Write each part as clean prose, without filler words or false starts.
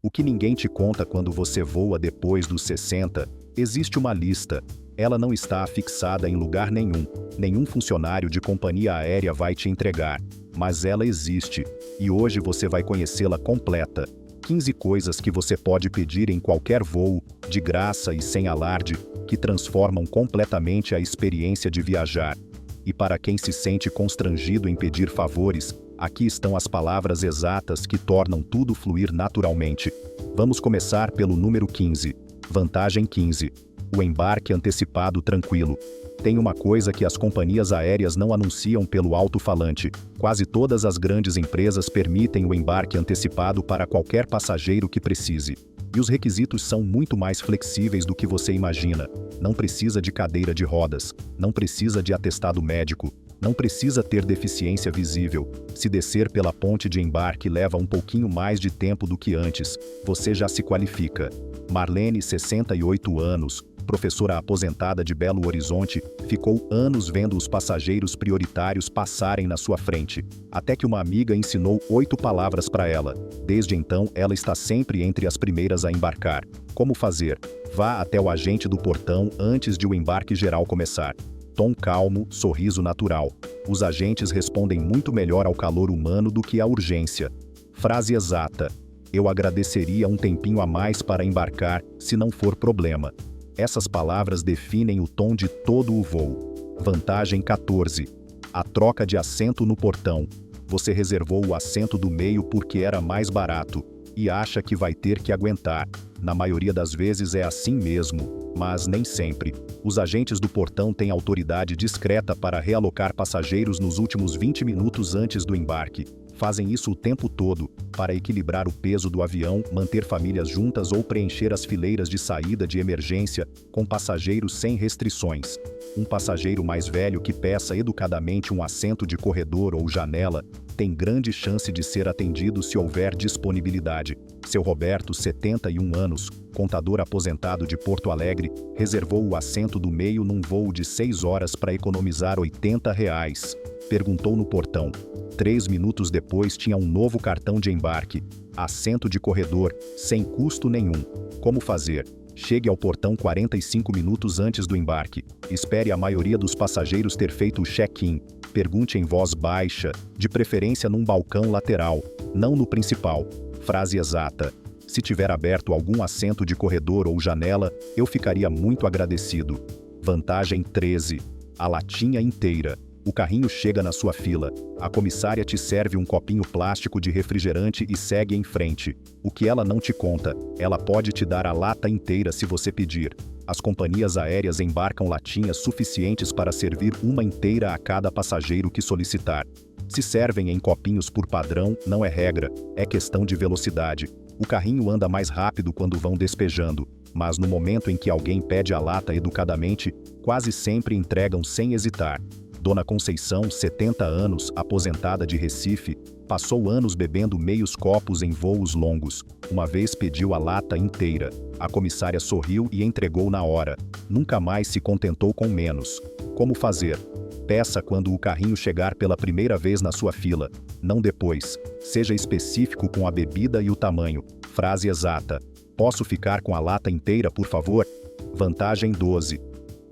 O que ninguém te conta quando você voa depois dos 60, existe uma lista. Ela não está afixada em lugar nenhum. Nenhum funcionário de companhia aérea vai te entregar. Mas ela existe. E hoje você vai conhecê-la completa. 15 coisas que você pode pedir em qualquer voo, de graça e sem alarde, que transformam completamente a experiência de viajar. E para quem se sente constrangido em pedir favores, aqui estão as palavras exatas que tornam tudo fluir naturalmente. Vamos começar pelo número 15. Vantagem 15. O embarque antecipado tranquilo. Tem uma coisa que as companhias aéreas não anunciam pelo alto-falante. Quase todas as grandes empresas permitem o embarque antecipado para qualquer passageiro que precise. E os requisitos são muito mais flexíveis do que você imagina. Não precisa de cadeira de rodas, não precisa de atestado médico, não precisa ter deficiência visível. Se descer pela ponte de embarque leva um pouquinho mais de tempo do que antes, você já se qualifica. Marlene, 68 anos, professora aposentada de Belo Horizonte, ficou anos vendo os passageiros prioritários passarem na sua frente, até que uma amiga ensinou 8 palavras para ela. Desde então, ela está sempre entre as primeiras a embarcar. Como fazer? Vá até o agente do portão antes de o embarque geral começar. Tom calmo, sorriso natural. Os agentes respondem muito melhor ao calor humano do que à urgência. Frase exata. Eu agradeceria um tempinho a mais para embarcar, se não for problema. Essas palavras definem o tom de todo o voo. Vantagem 14. A troca de assento no portão. Você reservou o assento do meio porque era mais barato e acha que vai ter que aguentar. Na maioria das vezes é assim mesmo, mas nem sempre. Os agentes do portão têm autoridade discreta para realocar passageiros nos últimos 20 minutos antes do embarque. Fazem isso o tempo todo, para equilibrar o peso do avião, manter famílias juntas ou preencher as fileiras de saída de emergência com passageiros sem restrições. Um passageiro mais velho que peça educadamente um assento de corredor ou janela tem grande chance de ser atendido se houver disponibilidade. Seu Roberto, 71 anos, contador aposentado de Porto Alegre, reservou o assento do meio num voo de 6 horas para economizar R$80. Perguntou no portão. 3 minutos depois tinha um novo cartão de embarque. Assento de corredor, sem custo nenhum. Como fazer? Chegue ao portão 45 minutos antes do embarque. Espere a maioria dos passageiros ter feito o check-in. Pergunte em voz baixa, de preferência num balcão lateral, não no principal. Frase exata. Se tiver aberto algum assento de corredor ou janela, eu ficaria muito agradecido. Vantagem 13. A latinha inteira. O carrinho chega na sua fila. A comissária te serve um copinho plástico de refrigerante e segue em frente. O que ela não te conta, ela pode te dar a lata inteira se você pedir. As companhias aéreas embarcam latinhas suficientes para servir uma inteira a cada passageiro que solicitar. Se servem em copinhos por padrão, não é regra, é questão de velocidade. O carrinho anda mais rápido quando vão despejando, mas no momento em que alguém pede a lata educadamente, quase sempre entregam sem hesitar. Dona Conceição, 70 anos, aposentada de Recife, passou anos bebendo meios copos em voos longos. Uma vez pediu a lata inteira. A comissária sorriu e entregou na hora. Nunca mais se contentou com menos. Como fazer? Peça quando o carrinho chegar pela primeira vez na sua fila, não depois. Seja específico com a bebida e o tamanho. Frase exata. Posso ficar com a lata inteira, por favor? Vantagem 12.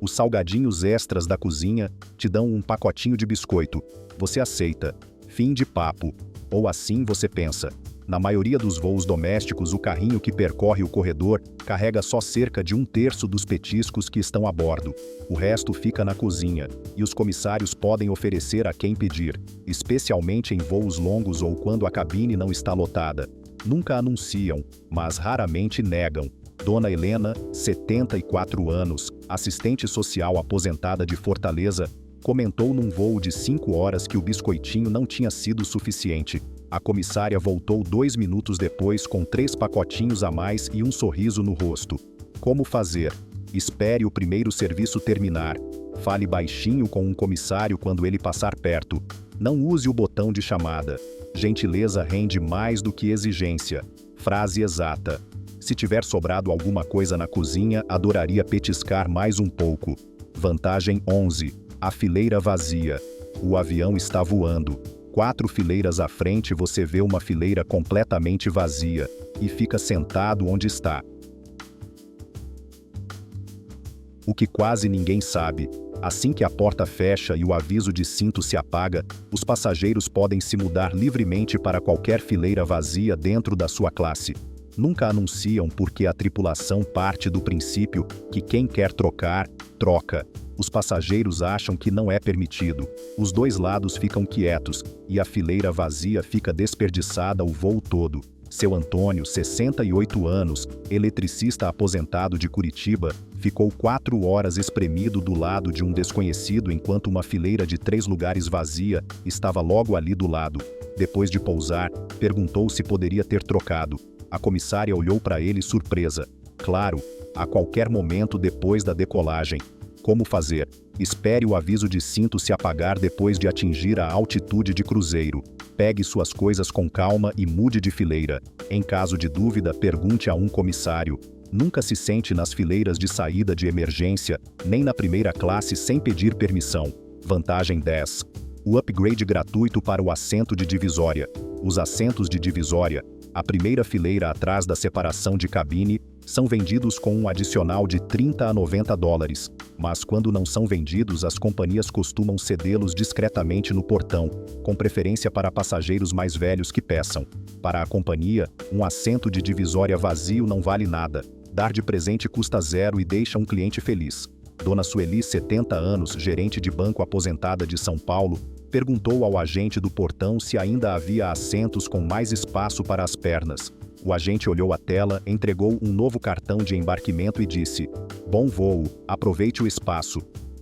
Os salgadinhos extras da cozinha te dão um pacotinho de biscoito. Você aceita. Fim de papo. Ou assim você pensa. Na maioria dos voos domésticos, o carrinho que percorre o corredor carrega só cerca de 1/3 dos petiscos que estão a bordo. O resto fica na cozinha, e os comissários podem oferecer a quem pedir, especialmente em voos longos ou quando a cabine não está lotada. Nunca anunciam, mas raramente negam. Dona Helena, 74 anos, assistente social aposentada de Fortaleza, comentou num voo de 5 horas que o biscoitinho não tinha sido suficiente. A comissária voltou 2 minutos depois com 3 pacotinhos a mais e um sorriso no rosto. Como fazer? Espere o primeiro serviço terminar. Fale baixinho com um comissário quando ele passar perto. Não use o botão de chamada. Gentileza rende mais do que exigência. Frase exata. Se tiver sobrado alguma coisa na cozinha, adoraria petiscar mais um pouco. Vantagem 11. A fileira vazia. O avião está voando. 4 fileiras à frente você vê uma fileira completamente vazia. e fica sentado onde está. O que quase ninguém sabe: assim que a porta fecha e o aviso de cinto se apaga, os passageiros podem se mudar livremente para qualquer fileira vazia dentro da sua classe. Nunca anunciam porque a tripulação parte do princípio que quem quer trocar, troca. Os passageiros acham que não é permitido. Os dois lados ficam quietos e a fileira vazia fica desperdiçada o voo todo. Seu Antônio, 68 anos, eletricista aposentado de Curitiba, ficou 4 horas espremido do lado de um desconhecido enquanto uma fileira de 3 lugares vazia estava logo ali do lado. Depois de pousar, perguntou se poderia ter trocado. A comissária olhou para ele surpresa. Claro, a qualquer momento depois da decolagem. Como fazer? Espere o aviso de cinto se apagar depois de atingir a altitude de cruzeiro. Pegue suas coisas com calma e mude de fileira. Em caso de dúvida, pergunte a um comissário. Nunca se sente nas fileiras de saída de emergência, nem na primeira classe sem pedir permissão. Vantagem 10. O upgrade gratuito para o assento de divisória. Os assentos de divisória, a primeira fileira atrás da separação de cabine, são vendidos com um adicional de 30 a 90 dólares, mas quando não são vendidos, as companhias costumam cedê-los discretamente no portão, com preferência para passageiros mais velhos que peçam. Para a companhia, um assento de divisória vazio não vale nada. Dar de presente custa zero e deixa um cliente feliz. Dona Sueli, 70 anos, gerente de banco aposentada de São Paulo, perguntou ao agente do portão se ainda havia assentos com mais espaço para as pernas. O agente olhou a tela, entregou um novo cartão de embarquimento e disse: "Bom voo, aproveite o espaço."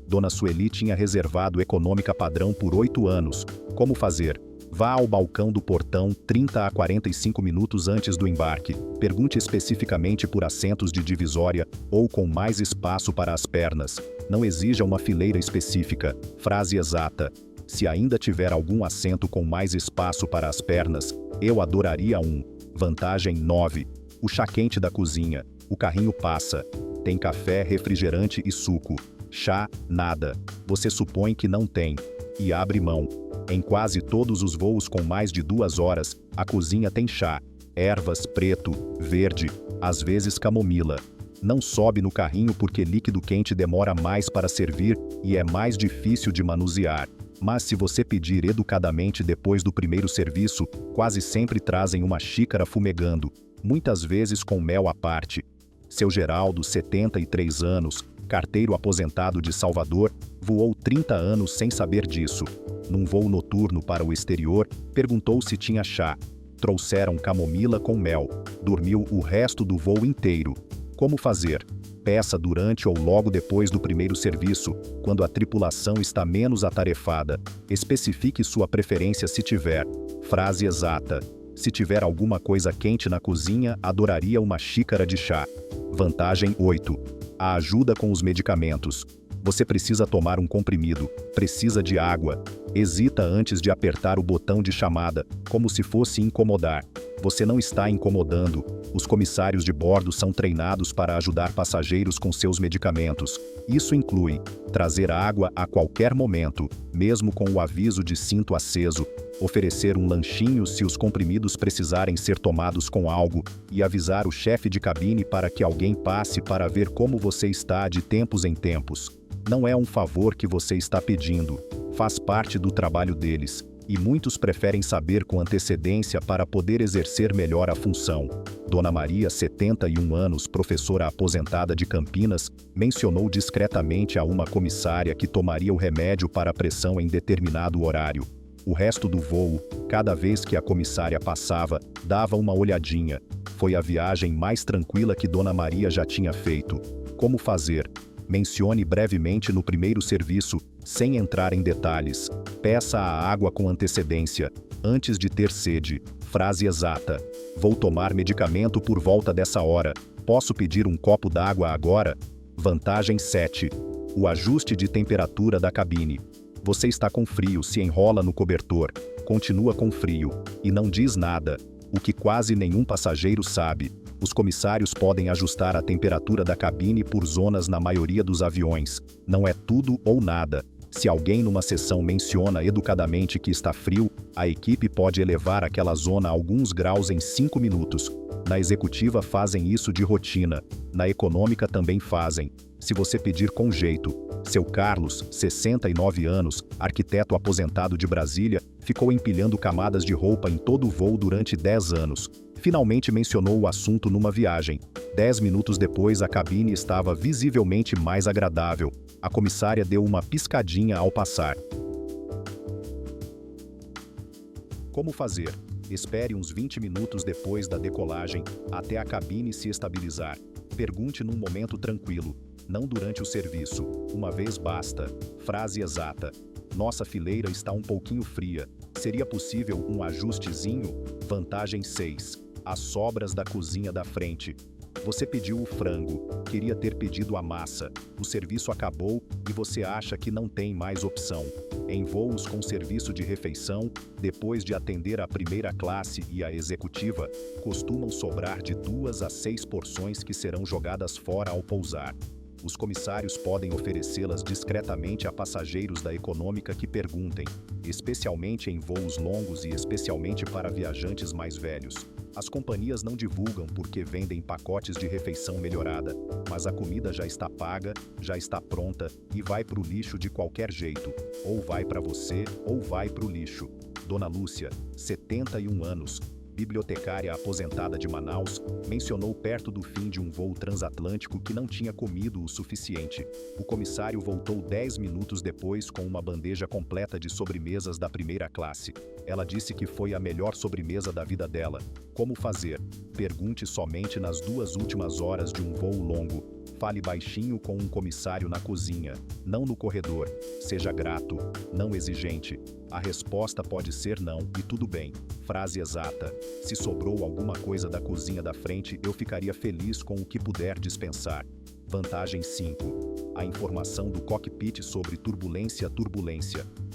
Dona Sueli tinha reservado econômica padrão por 8 anos. Como fazer? Vá ao balcão do portão 30 a 45 minutos antes do embarque. Pergunte especificamente por assentos de divisória ou com mais espaço para as pernas. Não exija uma fileira específica. Frase exata: "Se ainda tiver algum assento com mais espaço para as pernas, eu adoraria um." Vantagem 9. O chá quente da cozinha. O carrinho passa. Tem café, refrigerante e suco. Chá, nada. Você supõe que não tem. E abre mão. Em quase todos os voos com mais de 2 horas, a cozinha tem chá. Ervas, preto, verde, às vezes camomila. Não sobe no carrinho porque líquido quente demora mais para servir e é mais difícil de manusear. Mas se você pedir educadamente depois do primeiro serviço, quase sempre trazem uma xícara fumegando, muitas vezes com mel à parte. Seu Geraldo, 73 anos, carteiro aposentado de Salvador, voou 30 anos sem saber disso. Num voo noturno para o exterior, perguntou se tinha chá. Trouxeram camomila com mel. Dormiu o resto do voo inteiro. Como fazer? Peça durante ou logo depois do primeiro serviço, quando a tripulação está menos atarefada. Especifique sua preferência se tiver. Frase exata: "Se tiver alguma coisa quente na cozinha, adoraria uma xícara de chá." Vantagem 8. A ajuda com os medicamentos. Você precisa tomar um comprimido, precisa de água. Hesita antes de apertar o botão de chamada, como se fosse incomodar. Você não está incomodando. Os comissários de bordo são treinados para ajudar passageiros com seus medicamentos. Isso inclui trazer água a qualquer momento, mesmo com o aviso de cinto aceso, oferecer um lanchinho se os comprimidos precisarem ser tomados com algo, e avisar o chefe de cabine para que alguém passe para ver como você está de tempos em tempos. Não é um favor que você está pedindo, faz parte do trabalho deles, e muitos preferem saber com antecedência para poder exercer melhor a função. Dona Maria, 71 anos, professora aposentada de Campinas, mencionou discretamente a uma comissária que tomaria o remédio para a pressão em determinado horário. O resto do voo, cada vez que a comissária passava, dava uma olhadinha. Foi a viagem mais tranquila que Dona Maria já tinha feito. Como fazer? Mencione brevemente no primeiro serviço, sem entrar em detalhes. Peça a água com antecedência, antes de ter sede. Frase exata: "Vou tomar medicamento por volta dessa hora. Posso pedir um copo d'água agora?" Vantagem 7. O ajuste de temperatura da cabine. Você está com frio, se enrola no cobertor, continua com frio, e não diz nada, o que quase nenhum passageiro sabe. Os comissários podem ajustar a temperatura da cabine por zonas na maioria dos aviões. Não é tudo ou nada. Se alguém numa sessão menciona educadamente que está frio, a equipe pode elevar aquela zona a alguns graus em 5 minutos. Na executiva fazem isso de rotina. Na econômica também fazem. Se você pedir com jeito. Seu Carlos, 69 anos, arquiteto aposentado de Brasília, ficou empilhando camadas de roupa em todo o voo durante 10 anos. Finalmente mencionou o assunto numa viagem. 10 minutos depois, a cabine estava visivelmente mais agradável. A comissária deu uma piscadinha ao passar. Como fazer? Espere uns 20 minutos depois da decolagem, até a cabine se estabilizar. Pergunte num momento tranquilo, não durante o serviço. Uma vez basta. Frase exata. Nossa fileira está um pouquinho fria. Seria possível um ajustezinho? Vantagem 6. As sobras da cozinha da frente. Você pediu o frango, queria ter pedido a massa. O serviço acabou e você acha que não tem mais opção. Em voos com serviço de refeição, depois de atender a primeira classe e a executiva, costumam sobrar de 2 a 6 porções que serão jogadas fora ao pousar. Os comissários podem oferecê-las discretamente a passageiros da econômica que perguntem, especialmente em voos longos e especialmente para viajantes mais velhos. As companhias não divulgam porque vendem pacotes de refeição melhorada, mas a comida já está paga, já está pronta e vai para o lixo de qualquer jeito. Ou vai para você, ou vai para o lixo. Dona Lúcia, 71 anos, bibliotecária aposentada de Manaus, mencionou perto do fim de um voo transatlântico que não tinha comido o suficiente. O comissário voltou 10 minutos depois com uma bandeja completa de sobremesas da primeira classe. Ela disse que foi a melhor sobremesa da vida dela. Como fazer? Pergunte somente nas 2 últimas horas de um voo longo. Fale baixinho com um comissário na cozinha, não no corredor. Seja grato, não exigente. A resposta pode ser não e tudo bem. Frase exata. Se sobrou alguma coisa da cozinha da frente, eu ficaria feliz com o que puder dispensar. Vantagem 5. A informação do cockpit sobre turbulência.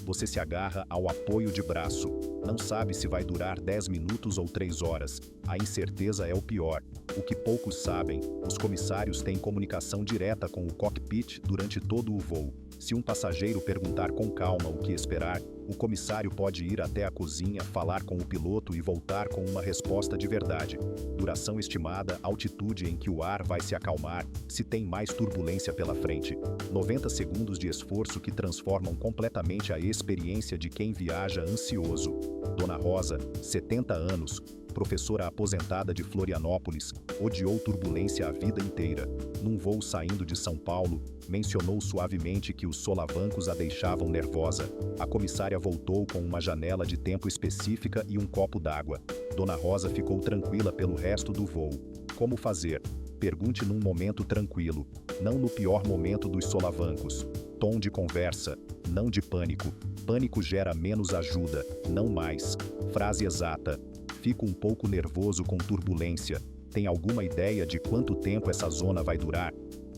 Você se agarra ao apoio de braço. Não sabe se vai durar 10 minutos ou 3 horas. A incerteza é o pior. O que poucos sabem, os comissários têm comunicação direta com o cockpit durante todo o voo. Se um passageiro perguntar com calma o que esperar, o comissário pode ir até a cozinha, falar com o piloto e voltar com uma resposta de verdade. Duração estimada, altitude em que o ar vai se acalmar, se tem mais turbulência pela frente. 90 segundos de esforço que transformam completamente a experiência de quem viaja ansioso. Dona Rosa, 70 anos, professora aposentada de Florianópolis, odiou turbulência a vida inteira. Num voo saindo de São Paulo, mencionou suavemente que os solavancos a deixavam nervosa. A comissária voltou com uma janela de tempo específica e um copo d'água. Dona Rosa ficou tranquila pelo resto do voo. Como fazer? Pergunte num momento tranquilo, não no pior momento dos solavancos. Tom de conversa, não de pânico. Pânico gera menos ajuda, não mais. Frase exata. Fico um pouco nervoso com turbulência. Tem alguma ideia de quanto tempo essa zona vai durar?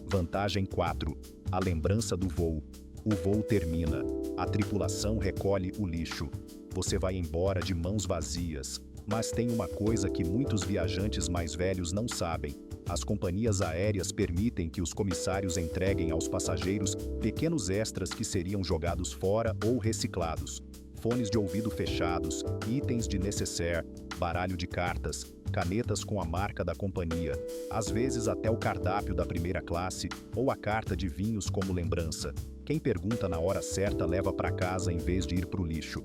Vantagem 4. A lembrança do voo. O voo termina. A tripulação recolhe o lixo. Você vai embora de mãos vazias. Mas tem uma coisa que muitos viajantes mais velhos não sabem. As companhias aéreas permitem que os comissários entreguem aos passageiros pequenos extras que seriam jogados fora ou reciclados. Fones de ouvido fechados, itens de nécessaire, baralho de cartas, canetas com a marca da companhia, às vezes até o cardápio da primeira classe ou a carta de vinhos como lembrança. Quem pergunta na hora certa leva para casa em vez de ir para o lixo.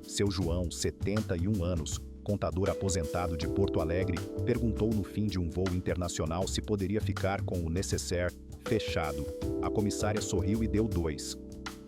Seu João, 71 anos, contador aposentado de Porto Alegre, perguntou no fim de um voo internacional se poderia ficar com o nécessaire fechado. A comissária sorriu e deu 2.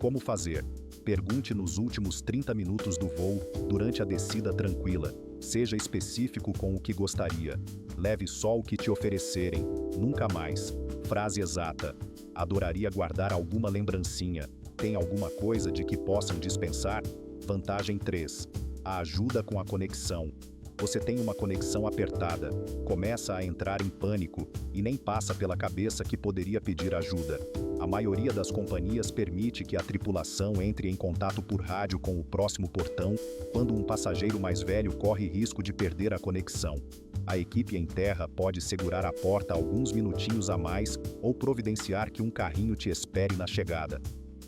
Como fazer? Pergunte nos últimos 30 minutos do voo, durante a descida tranquila. Seja específico com o que gostaria. Leve só o que te oferecerem, nunca mais. Frase exata. Adoraria guardar alguma lembrancinha. Tem alguma coisa de que possam dispensar? Vantagem 3. A ajuda com a conexão. Você tem uma conexão apertada, começa a entrar em pânico e nem passa pela cabeça que poderia pedir ajuda. A maioria das companhias permite que a tripulação entre em contato por rádio com o próximo portão quando um passageiro mais velho corre risco de perder a conexão. A equipe em terra pode segurar a porta alguns minutinhos a mais ou providenciar que um carrinho te espere na chegada.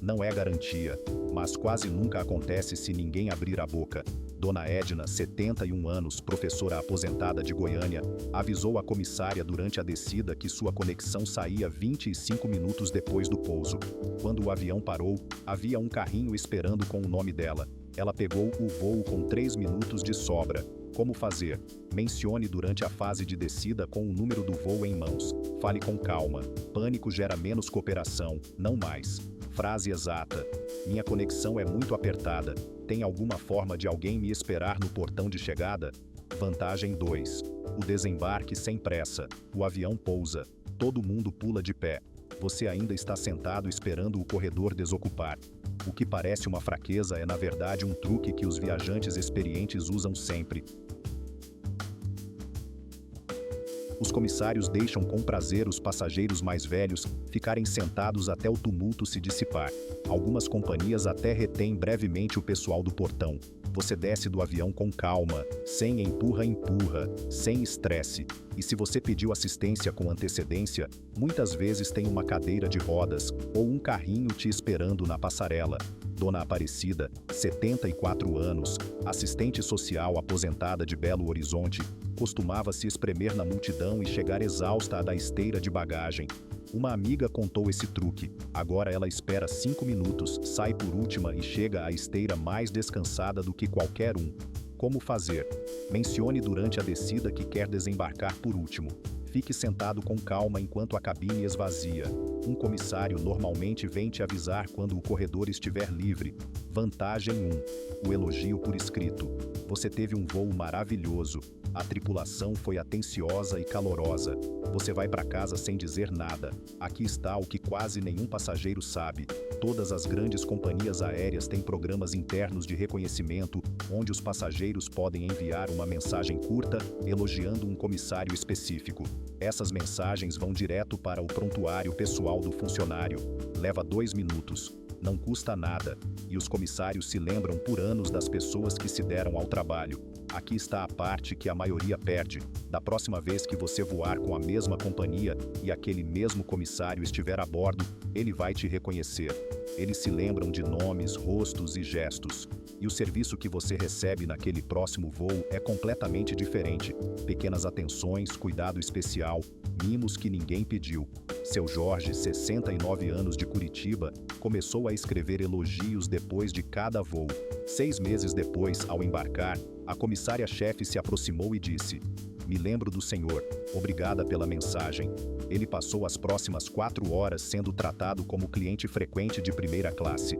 Não é garantia, mas quase nunca acontece se ninguém abrir a boca. Dona Edna, 71 anos, professora aposentada de Goiânia, avisou a comissária durante a descida que sua conexão saía 25 minutos depois do pouso. Quando o avião parou, havia um carrinho esperando com o nome dela. Ela pegou o voo com 3 minutos de sobra. Como fazer? Mencione durante a fase de descida com o número do voo em mãos. Fale com calma. Pânico gera menos cooperação, não mais. Frase exata. Minha conexão é muito apertada. Tem alguma forma de alguém me esperar no portão de chegada? Vantagem 2. O desembarque sem pressa. O avião pousa. Todo mundo pula de pé. Você ainda está sentado esperando o corredor desocupar. O que parece uma fraqueza é na verdade um truque que os viajantes experientes usam sempre. Os comissários deixam com prazer os passageiros mais velhos ficarem sentados até o tumulto se dissipar. Algumas companhias até retêm brevemente o pessoal do portão. Você desce do avião com calma, sem empurra-empurra, sem estresse. E se você pediu assistência com antecedência, muitas vezes tem uma cadeira de rodas ou um carrinho te esperando na passarela. Dona Aparecida, 74 anos, assistente social aposentada de Belo Horizonte, costumava se espremer na multidão e chegar exausta da esteira de bagagem. Uma amiga contou esse truque. Agora ela espera 5 minutos, sai por última e chega à esteira mais descansada do que qualquer um. Como fazer? Mencione durante a descida que quer desembarcar por último. Fique sentado com calma enquanto a cabine esvazia. Um comissário normalmente vem te avisar quando o corredor estiver livre. Vantagem 1. O elogio por escrito. Você teve um voo maravilhoso. A tripulação foi atenciosa e calorosa. Você vai para casa sem dizer nada. Aqui está o que quase nenhum passageiro sabe. Todas as grandes companhias aéreas têm programas internos de reconhecimento, onde os passageiros podem enviar uma mensagem curta, elogiando um comissário específico. Essas mensagens vão direto para o prontuário pessoal do funcionário. Leva 2 minutos. Não custa nada. E os comissários se lembram por anos das pessoas que se deram ao trabalho. Aqui está a parte que a maioria perde. Da próxima vez que você voar com a mesma companhia e aquele mesmo comissário estiver a bordo, ele vai te reconhecer. Eles se lembram de nomes, rostos e gestos. E o serviço que você recebe naquele próximo voo é completamente diferente. Pequenas atenções, cuidado especial, mimos que ninguém pediu. Seu Jorge, 69 anos de Curitiba, começou a escrever elogios depois de cada voo. 6 meses depois, ao embarcar, a comissária-chefe se aproximou e disse: "Me lembro do senhor, obrigada pela mensagem." Ele passou as próximas 4 horas sendo tratado como cliente frequente de primeira classe.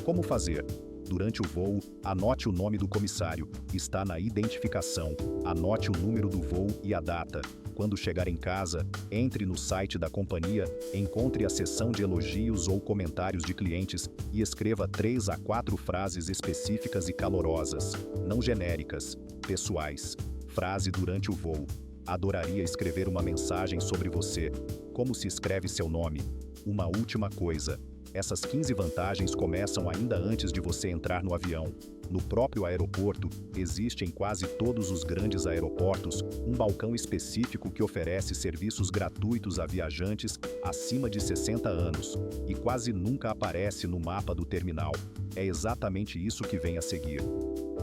Como fazer? Durante o voo, anote o nome do comissário. Está na identificação. Anote o número do voo e a data. Quando chegar em casa, entre no site da companhia, encontre a seção de elogios ou comentários de clientes e escreva 3 a 4 frases específicas e calorosas, não genéricas, pessoais. Frase durante o voo. Adoraria escrever uma mensagem sobre você. Como se escreve seu nome? Uma última coisa. Essas 15 vantagens começam ainda antes de você entrar no avião. No próprio aeroporto, existe em quase todos os grandes aeroportos um balcão específico que oferece serviços gratuitos a viajantes acima de 60 anos e quase nunca aparece no mapa do terminal. É exatamente isso que vem a seguir.